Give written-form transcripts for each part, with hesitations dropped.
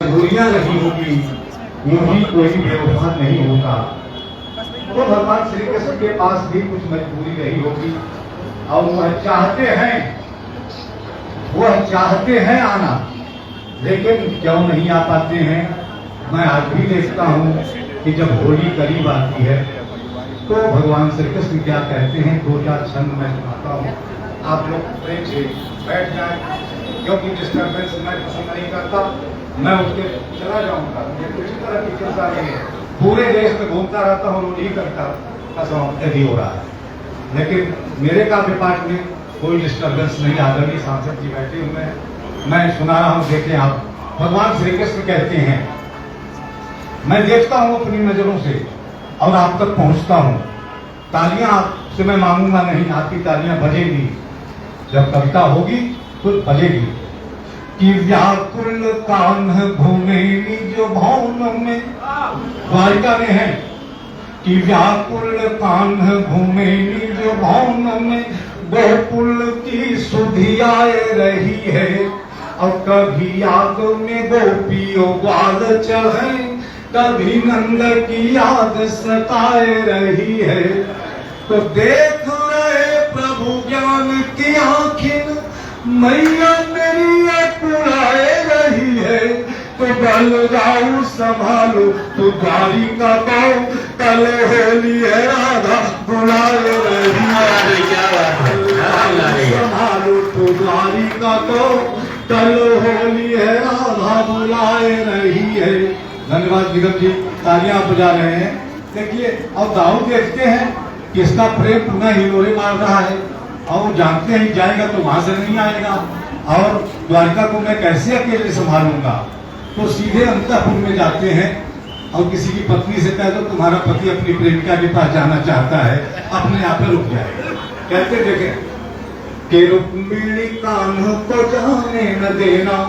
मजबूरियां रही होगी, यूं कोई बेवफा नहीं होगा। तो भगवान श्री कृष्ण के पास भी कुछ मजबूरी रही होगी और वह चाहते हैं आना, लेकिन क्यों नहीं आ पाते हैं। मैं आज भी देखता हूँ कि जब होली करीब आती है तो भगवान श्री कृष्ण क्या कहते हैं, दो चार छंद मैं सुनाता हूँ, आप लोग प्रेम से बैठ जाए, क्योंकि डिस्टर्बेंस मैं पसंद नहीं करता। मैं उसके चला जाऊंगा, ये किसी तरह की चिंता नहीं है। पूरे देश में घूमता रहता हूँ, नहीं करता यदि हो रहा है, लेकिन मेरे काव्य पाठ में कोई डिस्टर्बेंस नहीं। आदरणीय सांसद जी बैठे हुए हैं, मैं सुना रहा हूँ, देखें आप। भगवान श्री कृष्ण कहते हैं, मैं देखता हूँ अपनी नजरों से और आप तक पहुंचता हूँ। तालियां आपसे मैं मांगूंगा नहीं, आपकी तालियां बजेगी, जब कविता होगी तो बजेगी। कि व्याकुल कान्ह घूमे जो भवन में, द्वारिका में है कि व्याकुल कान्ह घूमे जो भवन में, गोकुल की सुधि आए रही है, और कभी याद में गोपियों ग्वाल चढ़े, कभी नंद की याद सताए रही है। तो देख रहे प्रभु ज्ञान की आंखें, मैया मेरी पुराए रही है। तो बल जाऊ संभालो तो द्वारिका को, कल होली है राधा बुलाए रही है। संभालो तो द्वारिका को, कल होली है राधा बुलाए रही है। धन्यवाद निगम जी, तालियां बजा रहे हैं। देखिए अब दाऊ देखते हैं कि इसका प्रेम पुनः हिलोरे मार रहा है, और जानते हैं जाएगा तो वहां से नहीं आएगा, और द्वारिका को मैं कैसे अकेले संभालूंगा। तो सीधे अंतःपुर में जाते हैं और किसी की पत्नी से कह दो तुम्हारा पति अपनी प्रेमिका के पास जाना चाहता है, अपने आप में रुक जाएगा। कहते देखे कि रुक्मिणी कान्ह को जाने न देना,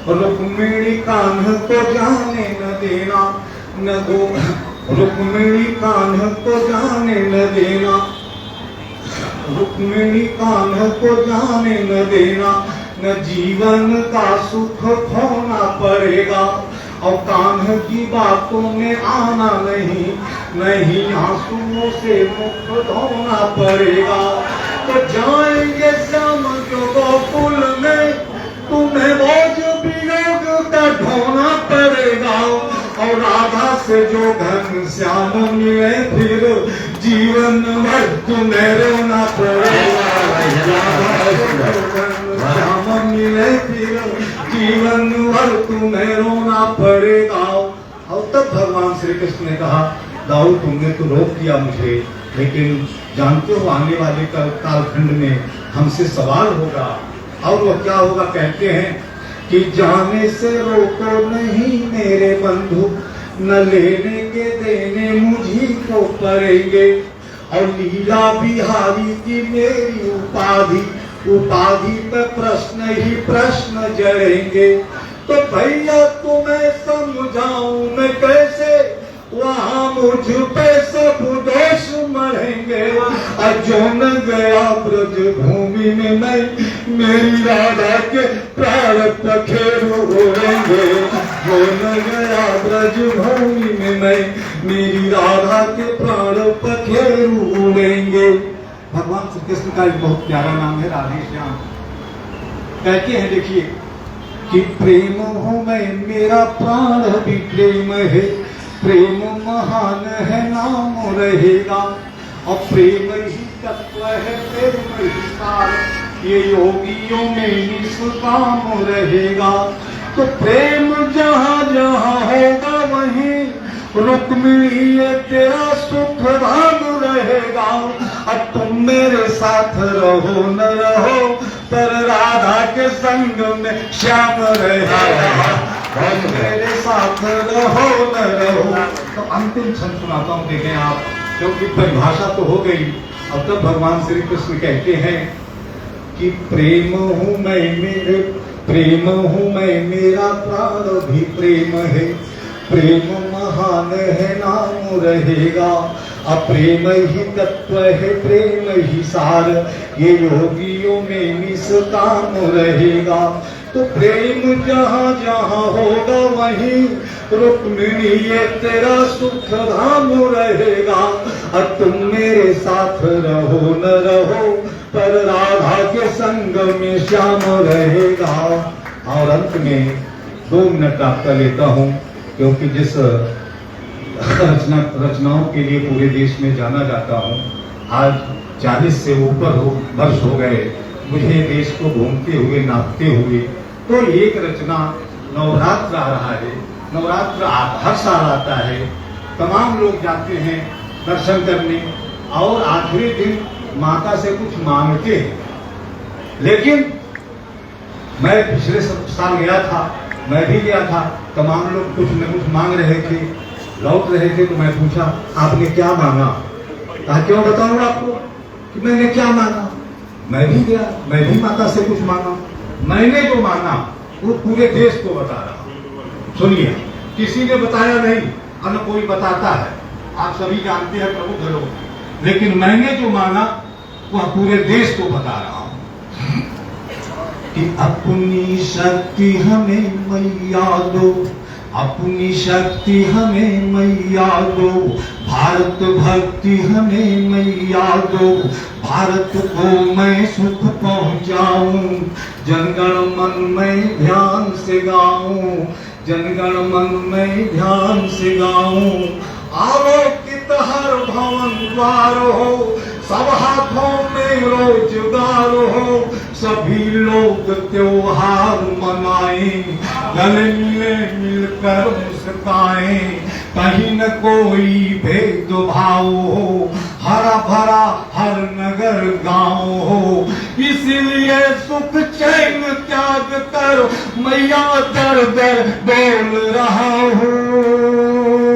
रुक्मिणी कान्ह को जाने न देना, न गो रुक्मिणी कान्ह को जाने न देना, रुक्मिणी कान्ह को जाने न देना, न जीवन का सुख खोना पड़ेगा, और कान्ह की बातों में आना नहीं, नहीं आंसुओं से मुख धोना पड़ेगा। तो जाएंगे श्याम जो गोकुल में, तुम्हें बोझ वियोग का ढोना पड़ेगा, और राधा से जो घन श्याम मिले फिर जीवन भर तुम्हें रोना पड़ेगा। श्याम मिले फिर जीवन भर तुम्हें रोना पड़ेगा। और तब भगवान श्री कृष्ण ने कहा, दाऊ तुमने तो रोक दिया मुझे, लेकिन जानते हो आने वाले कालखंड में हमसे सवाल होगा, और वो क्या होगा। कहते हैं कि जाने से रोको नहीं मेरे बंधु, न लेने के देने मुझी को पड़ेंगे, और लीला बिहारी की मेरी उपाधि, उपाधि पे प्रश्न ही प्रश्न जड़ेंगे। तो भैया तुम्हें समझाऊं मैं कैसे, वहाँ मुझ पे सब दोष मरेंगे। जो न गया ब्रज भूमि में मैं, मेरी राधा के प्राण पखेरु उड़ेंगे। जो न गया ब्रज भूमि में मैं, मेरी राधा के प्राण पखेरु उड़ेंगे। भगवान श्री कृष्ण का एक बहुत प्यारा नाम है राधे श्याम। कहते हैं देखिए कि प्रेम हूँ मैं, मेरा प्राण भी प्रेम है, प्रेम महान है नाम रहेगा, और प्रेम ही तत्व है, प्रेम ही सार, ये योगियों में निष्काम रहेगा। तो प्रेम जहाँ जहाँ होगा वहीं रुक्मिणी तेरा सुख धाम रहेगा। और तुम मेरे साथ रहो न रहो, पर राधा के संग में श्याम रहेगा। मेरे साथ रहो न रहो। तो अंतिम छंद सुनाता हूँ, देखें आप, क्योंकि परिभाषा तो हो गई। अब तक भगवान श्री कृष्ण कहते हैं कि प्रेम हूँ मैं, मेरे प्रेम हूँ मैं, मेरा प्राण भी प्रेम है, प्रेम महान है नाम रहेगा, अप्रेम ही तत्व है, प्रेम ही सार, ये योगियों में निष्काम रहेगा। तो प्रेम जहाँ जहाँ होगा वहीं रुक्मिणी ये तेरा सुख धाम रहेगा। और तुम मेरे साथ रहो न रहो पर राधा के संग में श्याम रहेगा। और अंत में 2 मिनट आपका लेता हूँ, क्योंकि जिस रचनाओं के लिए पूरे देश में जाना जाता हूँ, आज 40 से ऊपर वर्ष हो गए मुझे देश को घूमते हुए नापते हुए। तो एक रचना नवरात्र आ रहा है, नवरात्र हर साल आता है, तमाम लोग जाते हैं दर्शन करने और आखिरी दिन माता से कुछ मांगते हैं। लेकिन मैं पिछले साल गया था, मैं भी गया था, तमाम लोग कुछ न कुछ मांग रहे थे, लौट रहे थे। तो मैं पूछा आपने क्या मांगा? कहा क्यों बताऊं आपको कि मैंने क्या मांगा। मैं भी गया, मैं भी माता से कुछ मांगा। मैंने जो मांगा वो पूरे देश को बता रहा। सुनिए, किसी ने बताया नहीं, और न कोई बताता है, आप सभी जानते हैं प्रमुख लोग, लेकिन मैंने जो मांगा वह पूरे देश को बता रहा हूं कि अपनी शक्ति हमें मैया दो, अपनी शक्ति हमें मैया दो, भारत भक्ति हमें मैया दो, भारत को मैं सुख पहुंचाऊं, जनगण मन में ध्यान से गाऊं, जनगण मन में ध्यान से गाऊं। आलोकित हर भवन द्वार हो, सब हाथों में रोजगार हो, सभी लोग त्योहार मनाएं, गले मिले मिलकर मुस्काएं, कहीं न कोई भेदभाव हो, हरा भरा हर नगर गांव हो। इसलिए सुख चैन त्याग कर मैया दर दर बोल रहा हूँ।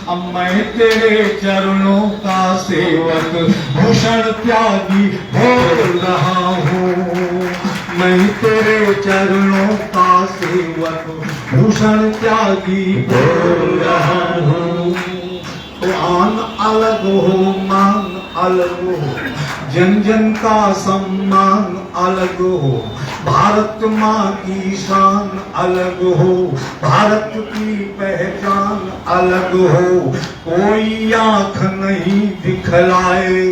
अब मैं तेरे चरणों का सेवक भूषण त्यागी बोल रहा हूँ, मैं तेरे चरणों का सेवक भूषण त्यागी बोल रहा हूँ। तो आन अलग हो, मान अलग हो, जन जन का सम्मान अलग हो, भारत माँ की शान अलग हो, भारत की पहचान अलग हो। कोई आंख नहीं दिखलाए,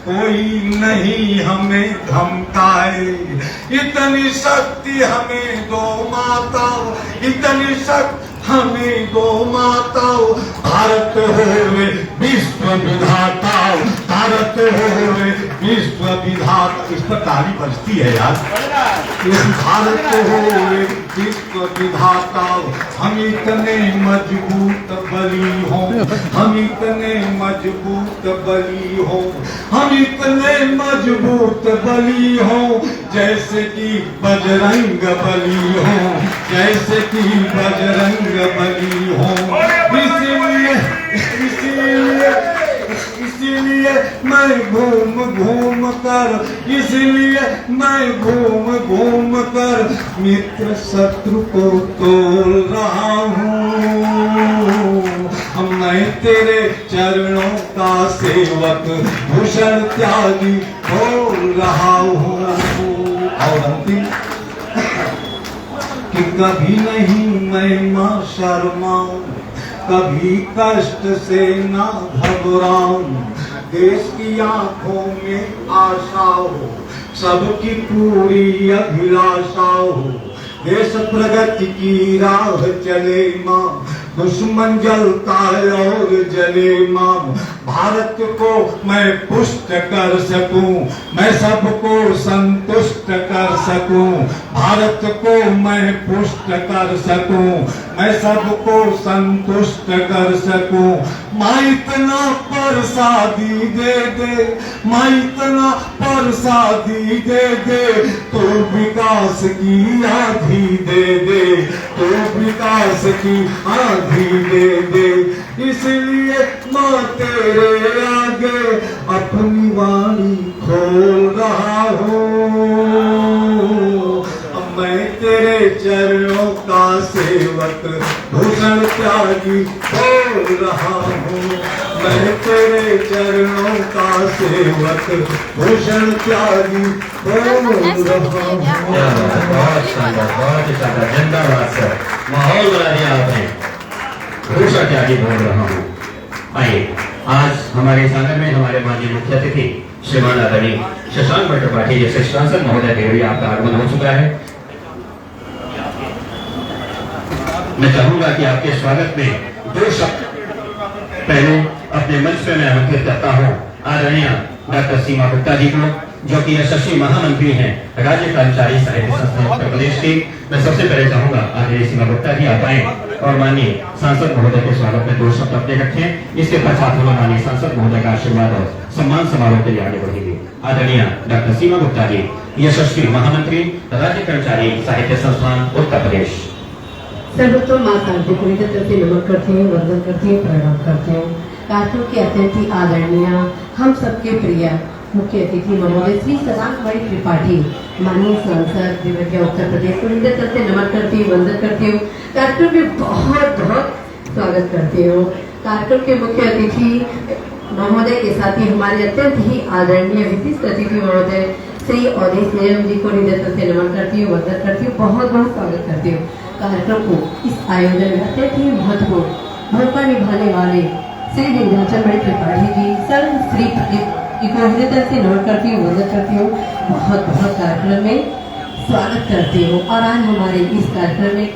कोई नहीं हमें धमकाए, इतनी शक्ति हमें दो माता, इतनी शक्ति हमें दो माता। भारत होवे विश्व विधाता, भारत होवे विश्व विधाता। इस पर ताली बजती है यार। भारत होवे विश्व विधाता, हम इतने मजबूत बली हो, हम इतने मजबूत बली हो, हम इतने मजबूत बली हो, जैसे कि बजरंग बली हो, जैसे कि बजरंग बली हो। इसीलिए मैं घूम घूम कर, इसीलिए मैं घूम घूम कर मित्र शत्रु को तोल रहा हूँ। मैं तेरे चरणों का सेवक भूषण त्यागी बोल रहा हूँ। और अंतिम कि कभी नहीं मैं मां शर्माऊं, कभी कष्ट से ना घबराऊं, देश की आंखों में आशा हो, सबकी पूरी अभिलाषा हो, देश प्रगति की राह चले मां, दुश्मन जलता और जले मां। भारत को मैं पुष्ट कर सकूं, मैं सबको संतुष्ट कर सकूं, भारत को मैं पुष्ट कर सकूं, मैं सबको संतुष्ट कर सकूं। माँ इतना प्रसादी दे दे, माँ इतना प्रसादी दे दे, तो विकास की आधी दे दे, तो विकास की आधी दे दे। इसलिए माँ तेरे आगे अपनी वाणी खोल रहा हूँ। अब मैं तेरे चरणों का सेवक भूषण त्यागी बोल रहा हूँ, मैं तेरे चरणों का सेवक भूषण त्यागी बोल रहा हूँ। बहुत शानदार, बहुत ही शानदार, जिंदाबाद सर, माहौल बना दिया आपने। भूषण त्यागी बोल रहा हूँ। आइए, आज हमारे इस आंगन में हमारे माननीय मुख्य अतिथि श्रीमान आदरणीय शशांक भट्ट त्रिपाठी जैसे शासन महोदय देवरिया आपका आगमन हो चुका है। मैं चाहूंगा कि आपके स्वागत में दो शब्द पहले अपने मंच पे मैं आमंत्रित करता हूँ आदरणीय डॉक्टर सीमा गुप्ता जी को, जो कि यशस्वी महामंत्री हैं राज्य कर्मचारी साहित्य संस्थान उत्तर प्रदेश की। मैं सबसे पहले चाहूंगा आदरणीय सीमा गुप्ता जी आप आए और माननीय सांसद महोदय के स्वागत में दो शब्द अपने रखें। इसके पश्चात हम माननीय सांसद महोदय का आशीर्वाद और सम्मान समारोह के लिए आगे बढ़ेंगे। आदरणीय डॉक्टर सीमा गुप्ता जी, यशस्वी महामंत्री राज्य कर्मचारी साहित्य संस्थान उत्तर प्रदेश। सर्वप्रथम माँ शांति पूरी तरह से नमन करती हूँ, वंदन करती हूँ, प्रणाम करती हूँ। कार्यक्रम के अतिथि आदरणीय हम सबके प्रिय मुख्य अतिथि महोदय श्री शशांक भाई त्रिपाठी, माननीय सांसद देवरिया उत्तर प्रदेश को हृदय तरफ से नमन करती हूँ, वंदन करती हूँ। कार्यक्रम में बहुत बहुत स्वागत करती हूँ। कार्यक्रम के मुख्य अतिथि महोदय के साथ ही हमारे अत्यंत ही आदरणीय विशिष्ट अतिथि महोदय श्री अवधेश निगम जी को हृदय तरफ से नमन करती हूँ, वंदन करती हूँ, बहुत बहुत स्वागत करती हूँ। कार्यक्रम को इस आयोजन में अत्यंत ही महत्वपूर्ण भूमिका निभाने वाले श्री विंध्याचल भाई त्रिपाठी जी सर श्री को हृदय तरफ से नमन करती हूँ, वंदन करती हूँ, बहुत बहुत कार्यक्रम में स्वागत करती हूँ। और आज हमारे इस कार्यक्रम में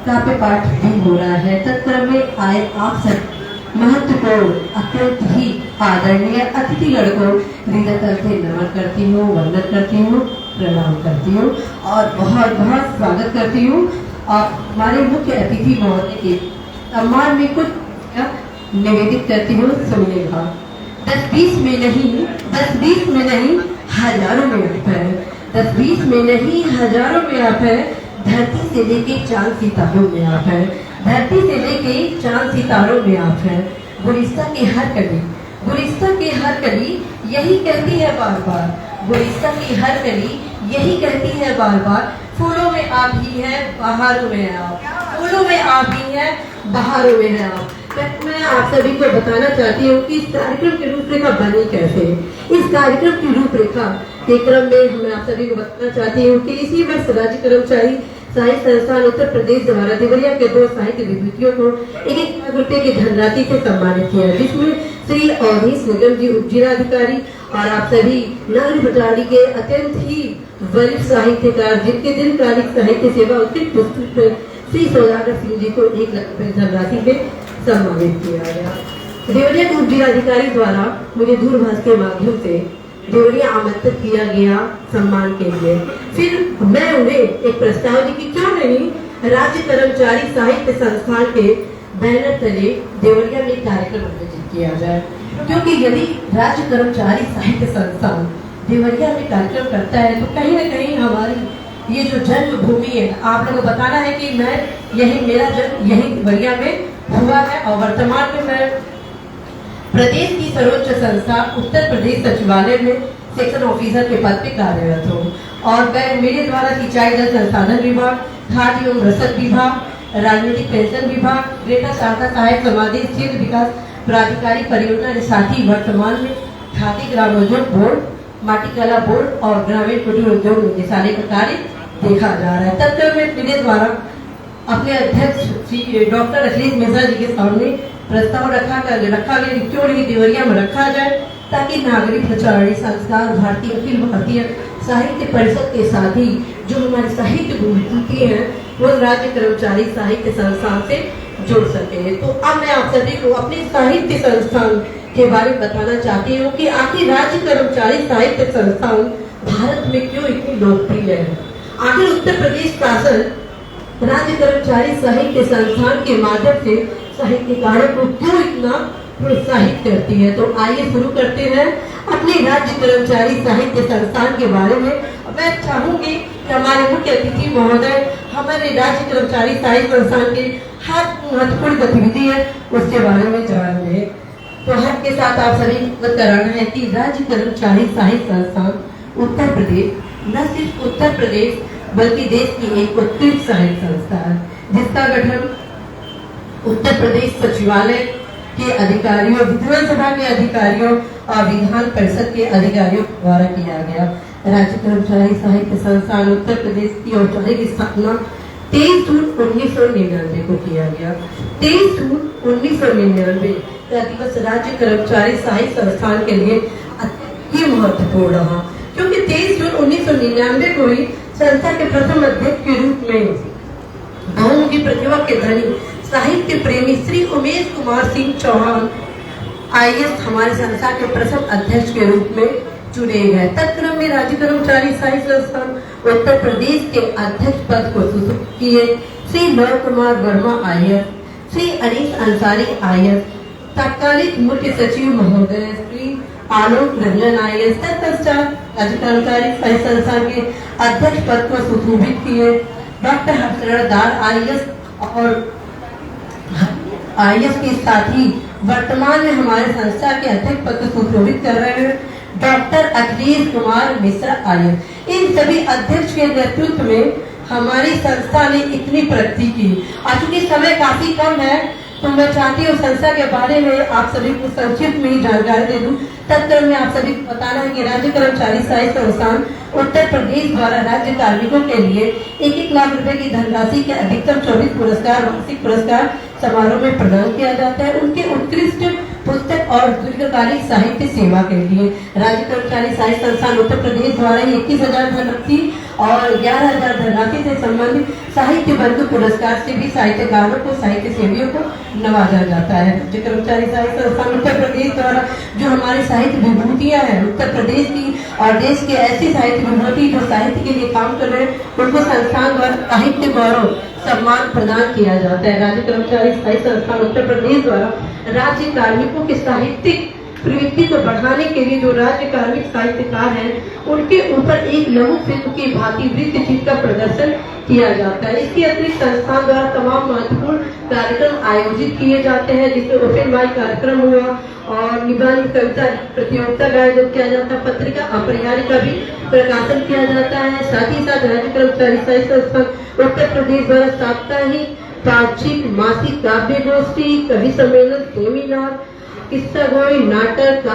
काव्य पाठ भी हो रहा है। तत्क्रम में आए आप सब महत्वपूर्ण अत्यंत ही आदरणीय अतिथिगण को हृदय तरफ से नमन करती हूँ, वंदन करती हूँ, प्रणाम करती हूँ और बहुत बहुत स्वागत करती हूँ। और हमारे मुख्य अतिथि महोदय के सम्मान में कुछ निवेदित करती हूँ, सुनिएगा। 10-20 में नहीं, 10-20 में नहीं, हजारों में आप है। 10-20 में नहीं, हजारों में आप है। धरती से लेके चांद सितारों में आप है। धरती से लेके चांद सितारों में आप है। गुलिस्ता की हर कली, गुलिस्ता की हर कली यही कहती है बार बार, गुलिस्ता की हर कली यही कहती है बार बार, फूलों में आप ही है, बहारों में आप, फूलों में आप ही है, बहारों में है आप। मैं आप सभी को बताना चाहती हूँ कि इस कार्यक्रम की रूपरेखा बनी कैसे। इस कार्यक्रम की रूपरेखा के क्रम में मैं आप सभी को बताना चाहती हूँ कि इसी वर्ष राज्य कर्मचारी साहित्य संस्थान उत्तर प्रदेश द्वारा देवरिया के 2 साहित्य विभूतियों को 1 लाख रुपए की धनराशि से सम्मानित किया, जिसमें श्री अवधेश निगम जी उप जिलाधिकारी और आप सभी नगर भटारी के अत्यंत ही वरिष्ठ साहित्यकार जिनके दीर्घकालिक साहित्य सेवा उत्कृष्ट पुस्तक श्री सौदागर सिंह जी को 1 लाख रुपए धनराशि से सम्मानित किया गया। देवरिया के उप जिलाधिकारी द्वारा मुझे दूरभाष के माध्यम से देवरिया आमंत्रित किया गया सम्मान के लिए। फिर मैं उन्हें एक प्रस्ताव दी कि क्यों नहीं राज्य कर्मचारी साहित्य संस्थान के बैनर तले देवरिया में कार्यक्रम आयोजित किया जाए, क्योंकि यदि राज्य कर्मचारी साहित्य संस्थान देवरिया में कार्यक्रम करता है तो कहीं न कहीं हमारी ये जो जन्मभूमि है, आप लोगों को बताना है कि मैं यही मेरा जन्म यही देवरिया में हुआ है और वर्तमान में मैं प्रदेश की सर्वोच्च संस्था उत्तर प्रदेश सचिवालय में सेक्शन ऑफिसर के पद पे कार्यरत हूँ। और मैं मेरे द्वारा सिंचाई जल संसाधन विभाग, खाद्य एवं रसद विभाग, राजनीतिक पेंशन विभाग, ग्रेटर शाखा सहायक समाधि क्षेत्र विकास प्राधिकारी परियोजना के साथ ही वर्तमान में खादी ग्रामोद्योग बोर्ड, माटी कला बोर्ड और ग्रामीण कुटीर उद्योग निदेशालय का कार्य देखा जा रहा है। तब तक मैं मेरे द्वारा अपने अध्यक्ष डॉक्टर अखिलेश मिश्रा जी के सामने प्रस्ताव रखा गया क्यों नहीं देवरिया में रखा जाए, ताकि नागरिक प्रचारणी संस्कार भारतीय अखिल भारतीय साहित्य परिषद के साथ ही जो हमारे साहित्य विभूति हैं वो राज्य कर्मचारी साहित्य संस्थान से जुड़ सके। तो अब मैं आप सभी को अपने साहित्य संस्थान के बारे में बताना चाहती हूँ कि आखिर राज्य कर्मचारी साहित्य संस्थान भारत में क्यों इतनी लोकप्रिय है। आखिर उत्तर प्रदेश शासन राज्य कर्मचारी साहित्य संस्थान के माध्यम से साहित्यकारों को क्यों इतना प्रोत्साहित करती है। तो आइए शुरू करते हैं अपने राज्य कर्मचारी साहित्य संस्थान के बारे में। मैं चाहूंगी कि हमारे मुख्य अतिथि महोदय हमारे राज्य कर्मचारी साहित्य संस्थान की हर महत्वपूर्ण गतिविधि है उसके बारे में जानेंगे। तो हर के साथ आप सभी को कराना है कि राज्य कर्मचारी साहित्य संस्थान उत्तर प्रदेश न सिर्फ उत्तर प्रदेश बल्कि देश की एक उत्कृष्ट साहित्य संस्था है। जिसका गठन उत्तर प्रदेश सचिवालय के अधिकारियों, विधानसभा के अधिकारियों और विधान परिषद के अधिकारियों द्वारा किया गया। राज्य कर्मचारी साहित्य संस्थान उत्तर प्रदेश की औपचारिक स्थापना 23 जून 1999 को किया गया। 23 जून 1999 का दिवस राज्य कर्मचारी साहित्य संस्थान के लिए अति महत्वपूर्ण रहा, क्योंकि 23 जून 1999 को ही संस्था के प्रथम अध्यक्ष के रूप में बहुमुखी प्रतिभा के धनी साहित्य प्रेमी श्री उमेश कुमार सिंह चौहान IAS हमारे संस्था के प्रथम अध्यक्ष के रूप में चुने गए। तत्क्रम में राज्य कर्मचारी साहित्य संस्थान उत्तर प्रदेश के अध्यक्ष पद को सुपुर्द किए श्री लव कुमार वर्मा IAS, श्री अनीस अंसारी IAS, तत्कालिक मुख्य सचिव महोदय श्री आलोक रंजन IAS। तत्पश्चात राज्य कर्मचारी साहित्य संस्थान के अध्यक्ष पद को सुशोभित किए डॉक्टर हर्षवर्धन दार IAS और IAS के साथ ही वर्तमान में हमारे संस्था के अध्यक्ष पद को सुशोभित कर रहे हैं डॉक्टर अखिलेश कुमार मिश्रा IAS। इन सभी अध्यक्ष के नेतृत्व में हमारी संस्था ने इतनी प्रगति की। और चूंकि समय काफी कम है तो मैं चाहती हूँ संस्था के बारे में आप सभी को संक्षिप्त में ही जानकारी दे दूं। तत्क्रम में आप सभी को बताना है कि राज्य कर्मचारी साहित्य संस्थान उत्तर प्रदेश द्वारा राज्य कार्मिकों के लिए 1-1 लाख रुपए की धनराशि के अधिकतम 24 पुरस्कार वार्षिक पुरस्कार समारोह में प्रदान किया जाता है उनके उत्कृष्ट पुस्तक और दीर्घकालिक साहित्य सेवा के लिए। राज्य कर्मचारी साहित्य संस्थान उत्तर प्रदेश द्वारा 21,000 धनराशि और 11,000 धनराशि से संबंधित साहित्य बंधु पुरस्कार से भी साहित्यकारों को, साहित्य सेवियों को नवाजा जाता है। राज्य कर्मचारी साहित्य संस्थान उत्तर प्रदेश द्वारा जो हमारी साहित्य विभूतियां हैं उत्तर प्रदेश की और देश के ऐसी साहित्य विभूति जो साहित्य के लिए काम कर रहे हैं उनको संस्थान द्वारा साहित्य गौरव सम्मान प्रदान किया जाता है। राज्य कर्मचारी साहित्य संस्थान उत्तर प्रदेश द्वारा राज्य कार्मिकों के साहित्यिक प्रवृत्ति को बढ़ाने के लिए जो राज्य कार्मिक साहित्यकार हैं उनके ऊपर एक लघु फिल्म की भांति वृत्तचित्र का प्रदर्शन किया जाता है। इसके अतिरिक्त संस्थान द्वारा तमाम महत्वपूर्ण कार्यक्रम आयोजित किए जाते हैं, जिसमें ओपन माइक कार्यक्रम हुआ और निबंध कविता प्रतियोगिता का आयोजन किया जाता है। पत्रिका अपरिहार्य का भी प्रकाशन किया जाता है। साथ ही साथ राज्य कर्मचारी साहित्य संस्थान उत्तर प्रदेश द्वारा साप्ताहिक, पाक्षिक, मासिक काव्य गोष्ठी, कवि सम्मेलन, सेमिनार, किस्सा गोई, नाटक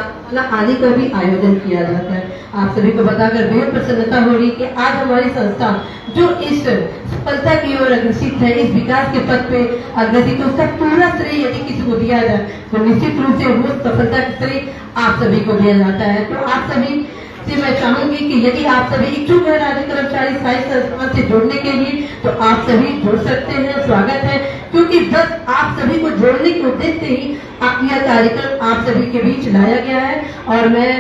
आदि का भी आयोजन किया जाता है। आप सभी को बताकर बेहद प्रसन्नता हो रही कि आज हमारी संस्था जो इस सफलता की ओर अग्रसित है, इस विकास के पथ पे अग्रसित है, उसका पूरा श्रेय यदि किसी को दिया जाए तो निश्चित रूप से वो सफलता का श्रेय आप सभी को दिया जाता है। तो आप सभी से मैं चाहूंगी कि यदि आप सभी इच्छुक है राज्य कर्मचारी साहित्य संस्थान से जुड़ने के लिए तो आप सभी जुड़ सकते हैं, स्वागत है। क्योंकि बस आप सभी को जोड़ने के उद्देश्य ही यह कार्यक्रम आप सभी के बीच लाया गया है और मैं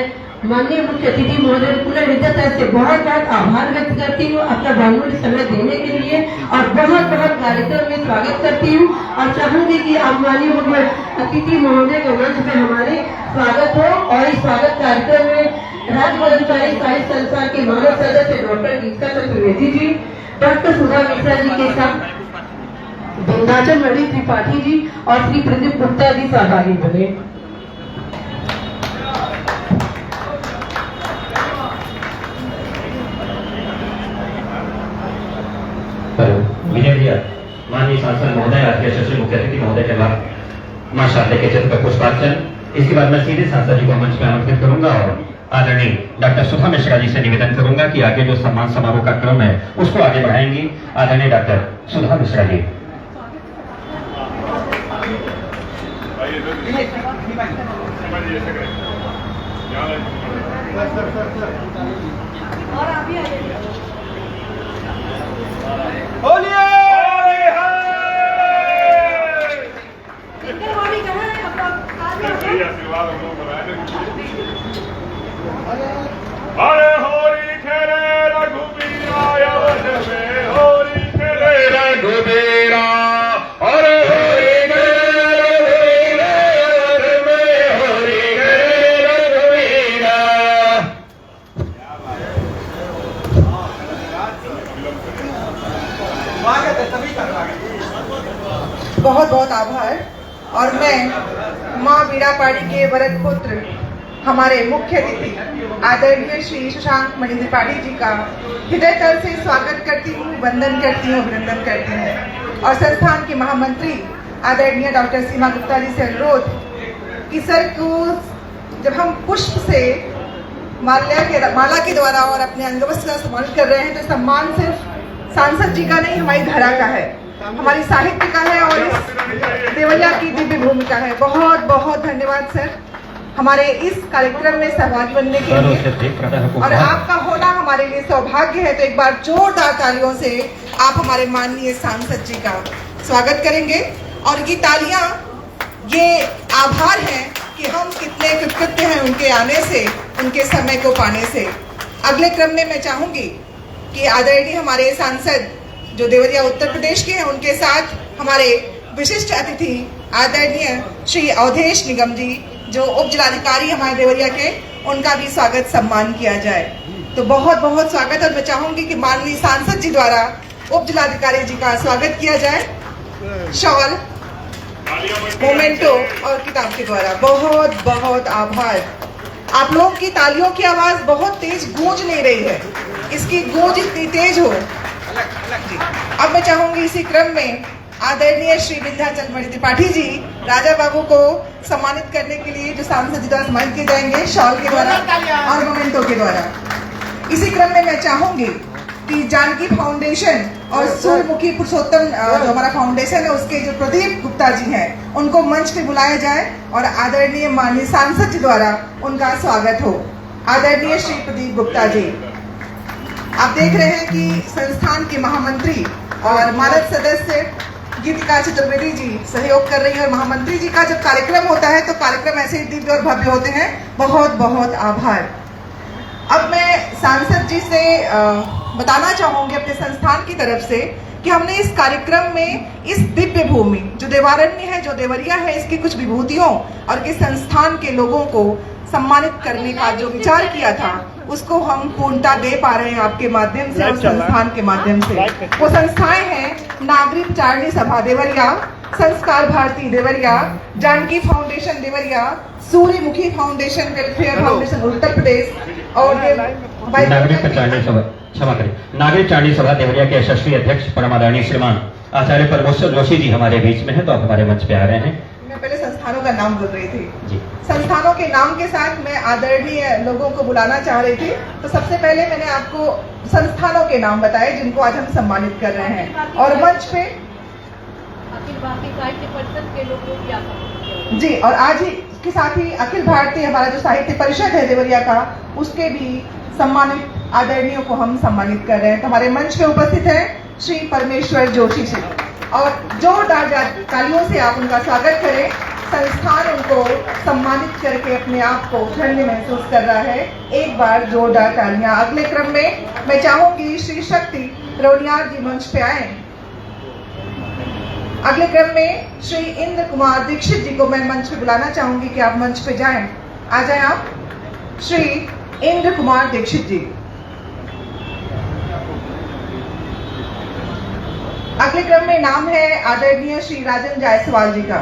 माननीय मुख्य अतिथि महोदय पूरे हृदय से बहुत बहुत आभार व्यक्त करती हूँ अपना बहुमूल्य समय देने के लिए और बहुत बहुत कार्यक्रम में स्वागत करती हूँ और चाहूंगी कि आप माननीय मुख्य अतिथि महोदय के मंच पे हमारे स्वागत हो और इस स्वागत कार्यक्रम में राज्य कर्मचारी साहित्य संस्थान के मानव सदस्य डॉक्टर गीता चतुर्वेदी जी, डॉक्टर सुधा मिश्रा जी के साथ विंध्याचल मणि त्रिपाठी जी और श्री प्रदीप गुप्ता जी सहभागी बने। विजय भैया, माननीय सांसद महोदय, राष्ट्रीय सचिव मुख्य अतिथि महोदय के बाद मां शारदा के चित्र का पुष्पार्चन, इसके बाद मैं सीधे सांसद जी को मंच में आमंत्रित करूंगा और आदरणीय डॉक्टर सुधा मिश्रा जी से निवेदन करूंगा कि आगे जो सम्मान समारोह का क्रम है उसको आगे बढ़ाएंगी आदरणीय डॉक्टर सुधा मिश्रा जी। अरे होरी खेले रघुबीरा अवध में, होरी खेले रघुबीरा, अरे होरी खेले रघुबीरा अवध में, होरी खेले रघुबीरा। बहुत बहुत आभार। और मैं माँ बीड़ापाड़ी के वरद पुत्र हमारे मुख्य अतिथि आदरणीय श्री शशांक मणि त्रिपाठी जी का हृदय तल से स्वागत करती हूँ, वंदन करती हूँ, अभिनंदन करती हूँ। और संस्थान के महामंत्री आदरणीय डॉक्टर सीमा गुप्ता जी से अनुरोध कि सर को जब हम पुष्प से माला के द्वारा और अपने अंगवस्त्र का सम्मान कर रहे हैं तो सम्मान सिर्फ सांसद जी का नहीं, हमारी धरा का है, हमारी साहित्य का है और इस देवरिया की दिव्य भूमिका है। बहुत बहुत धन्यवाद सर हमारे इस कार्यक्रम में सहभागी बनने के लिए, और आपका होना हमारे लिए सौभाग्य है। तो एक बार जोरदार तालियों से आप हमारे माननीय सांसद जी का स्वागत करेंगे। और ये तालियां ये आभार है कि हम कितने कृतज्ञ हैं उनके आने से, उनके समय को पाने से। अगले क्रम में मैं चाहूंगी कि आदरणीय हमारे सांसद जो देवरिया उत्तर प्रदेश के हैं, उनके साथ हमारे विशिष्ट अतिथि आदरणीय श्री अवधेश निगम जी जो उप जिलाधिकारी हमारे देवरिया के, उनका भी स्वागत सम्मान किया जाए। तो बहुत बहुत स्वागत। और मैं चाहूंगी कि माननीय सांसद जी द्वारा उप जिलाधिकारी जी का स्वागत किया जाए शॉल, मोमेंटो और किताब के द्वारा। बहुत बहुत आभार। आप लोगों की तालियों की आवाज बहुत तेज गूंज नहीं रही है, इसकी गूंज इतनी तेज हो। अब मैं चाहूंगी इसी क्रम में आदरणीय श्री विंध्याचल मणि त्रिपाठी जी राजा बाबू को सम्मानित करने के लिए जो सांसद जी द्वारा सम्मानित किए जाएंगे शॉल के द्वारा और मोमेंटो के द्वारा। इसी क्रम में मैं चाहूंगी कि जानकी फाउंडेशन और सूर्यमुखी पुरुषोत्तम जो हमारा फाउंडेशन है उसके जो प्रदीप गुप्ता जी हैं उनको मंच पे बुलाया जाए और आदरणीय माननीय सांसद जी द्वारा उनका स्वागत हो। आदरणीय श्री प्रदीप गुप्ता जी, आप देख रहे हैं कि संस्थान के महामंत्री और मानद सदस्य गीतिका चतुर्वेदी जी सहयोग कर रही है। और महामंत्री जी का जब कार्यक्रम होता है तो कार्यक्रम ऐसे ही दिव्य और भव्य होते हैं। बहुत बहुत आभार। अब मैं सांसद जी से बताना चाहूंगी अपने संस्थान की तरफ से कि हमने इस कार्यक्रम में इस दिव्य भूमि जो देवारण्य है, जो देवरिया है, इसकी कुछ विभूतियों और के संस्थान के लोगों को सम्मानित करने का जो विचार किया था उसको हम पूर्णता दे पा रहे हैं आपके माध्यम से और संस्थान के माध्यम से। वो संस्थाएं हैं नागरिक चारणी सभा देवरिया, संस्कार भारती देवरिया, जानकी फाउंडेशन देवरिया, सूर्यमुखी foundation welfare foundation Uttar Pradesh और नागरिक चारणी सभा देवरिया के यशस्वी अध्यक्ष परम आदरणीय श्रीमान आचार्य परमेश्वर जोशी जी हमारे बीच में है, तो आप हमारे मंच पे आ रहे हैं। मैं पहले संस्थानों का नाम बोल रही थी, संस्थानों के नाम के साथ मैं आदरणीय लोगों को बुलाना चाह रही थी। तो सबसे पहले मैंने आपको संस्थानों के नाम बताए जिनको आज हम सम्मानित कर रहे हैं और मंच पे अखिल भारतीय साहित्य परिषद के लोगों की जी, और आज ही के साथ ही अखिल भारतीय हमारा जो साहित्य परिषद है देवरिया का, उसके भी सम्मानित आदरणीयों को हम सम्मानित कर रहे हैं। तो हमारे मंच पे उपस्थित है श्री परमेश्वर जोशी जी, और जोरदार तालियों से आप उनका स्वागत करें। संस्थान उनको सम्मानित करके अपने आप को धन्य महसूस कर रहा है। एक बार जोरदार तालियां। अगले क्रम में मैं चाहूंगी श्री शक्ति रोनियार जी मंच पे आए। अगले क्रम में श्री इंद्र कुमार दीक्षित जी को मैं मंच पे बुलाना चाहूंगी कि आप मंच पे जाएं। आ जाएं आप, श्री इंद्र कुमार दीक्षित जी। अगले क्रम में नाम है आदरणीय श्री राजन जायसवाल जी का।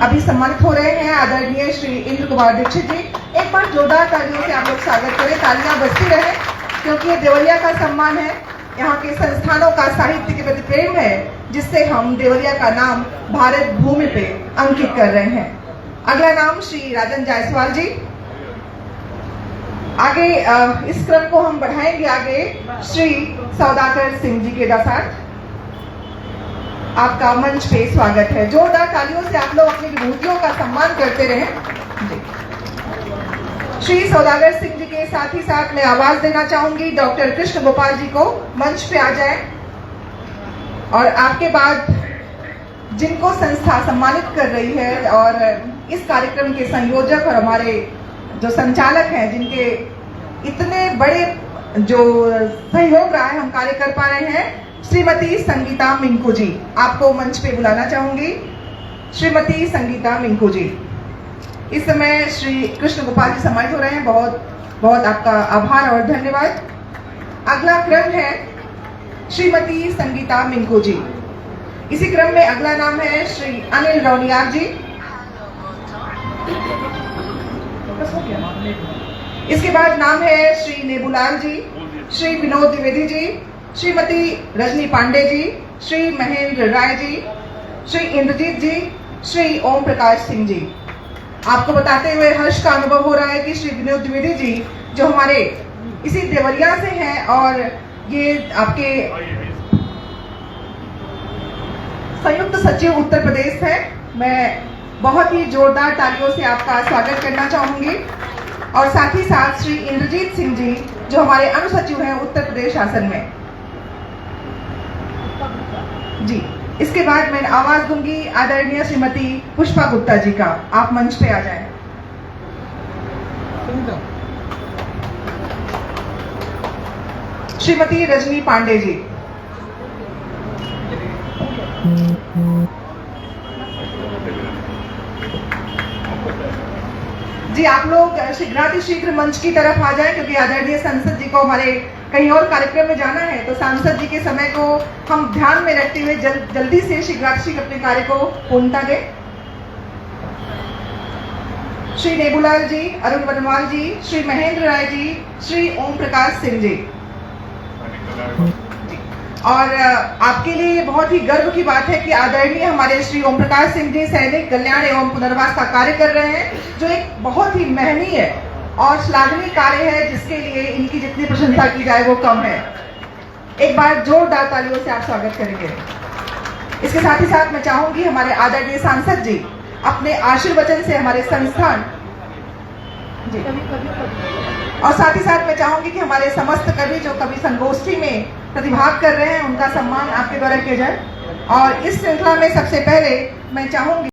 अभी सम्मानित हो रहे हैं आदरणीय श्री इंद्र कुमार दीक्षित जी। एक बार जोरदार तालियों से आप लोग स्वागत करें। तालियां बजती रहे क्योंकि ये देवरिया का सम्मान है, यहाँ के संस्थानों का साहित्य के प्रति प्रेम है, जिससे हम देवरिया का नाम भारत भूमि पे अंकित कर रहे हैं। अगला नाम श्री राजन जायसवाल जी। आगे इस क्रम को हम बढ़ाएंगे आगे श्री सौदागर सिंह जी के साथ। आपका मंच पे स्वागत है। जोरदार तालियों से आप लोग अपनी विभूतियों का सम्मान करते रहें। श्री सौदागर सिंह जी के साथ ही साथ मैं आवाज देना चाहूंगी डॉक्टर कृष्ण गोपाल जी को, मंच पे आ जाए। और आपके बाद जिनको संस्था सम्मानित कर रही है और इस कार्यक्रम के संयोजक और हमारे जो संचालक हैं, जिनके इतने बड़े जो सहयोग रहा है हम कार्य कर पा रहे हैं, श्रीमती संगीता मिंकू जी, आपको मंच पे बुलाना चाहूंगी। श्रीमती संगीता मिंकू जी। इस समय श्री कृष्ण गोपाल जी सम्मानित हो रहे हैं। बहुत बहुत आपका आभार और धन्यवाद। अगला क्रम है श्रीमती संगीता मिंकू जी। इसी क्रम में अगला नाम है श्री अनिल रौनियार जी। इसके बाद नाम है श्री नेबुलाल जी, श्री विनोद द्विवेदी जी, श्रीमती रजनी पांडे जी, श्री महेंद्र राय जी, श्री इंद्रजीत जी, श्री ओम प्रकाश सिंह जी। आपको बताते हुए हर्ष का अनुभव हो रहा है कि श्री विनोद द्विवेदी जी जो हमारे इसी देवरिया से हैं और ये आपके संयुक्त सचिव उत्तर प्रदेश है। मैं बहुत ही जोरदार तालियों से आपका स्वागत करना चाहूंगी और साथ ही साथ श्री इंद्रजीत सिंह जी जो हमारे अनुसचिव हैं उत्तर प्रदेश शासन में जी। इसके बाद मैं आवाज दूंगी आदरणीय श्रीमती पुष्पा गुप्ता जी का। आप मंच पे आ जाएं। श्रीमती रजनी पांडे जी। जी आप लोग शीघ्र मंच की तरफ आ जाएं क्योंकि आदरणीय सांसद जी को हमारे कहीं और कार्यक्रम में जाना है, तो सांसद जी के समय को हम ध्यान में रखते हुए जल्दी से शीघ्र अपने कार्य को पूर्णता दें। श्री नेबूलाल जी, अरुण वनवाल जी, श्री महेंद्र राय जी, श्री ओम प्रकाश सिंह जी। और आपके लिए ये बहुत ही गर्व की बात है कि आदरणीय हमारे श्री ओम प्रकाश सिंह जी सैनिक कल्याण एवं पुनर्वास का कार्य कर रहे हैं, जो एक बहुत ही महनीय और श्लाघनीय कार्य है जिसके लिए इनकी जितनी प्रशंसा की जाए वो कम है। एक बार जोरदार तालियों से आप स्वागत करेंगे। इसके साथ ही साथ मैं चाहूंगी हमारे आदरणीय सांसद जी अपने आशीर्वचन से हमारे संस्थान जी, और साथ ही साथ मैं चाहूंगी कि हमारे समस्त कवि जो कवि संगोष्ठी में प्रतिभाग कर रहे हैं उनका सम्मान आपके द्वारा किया जाए। और इस श्रृंखला में सबसे पहले मैं चाहूंगी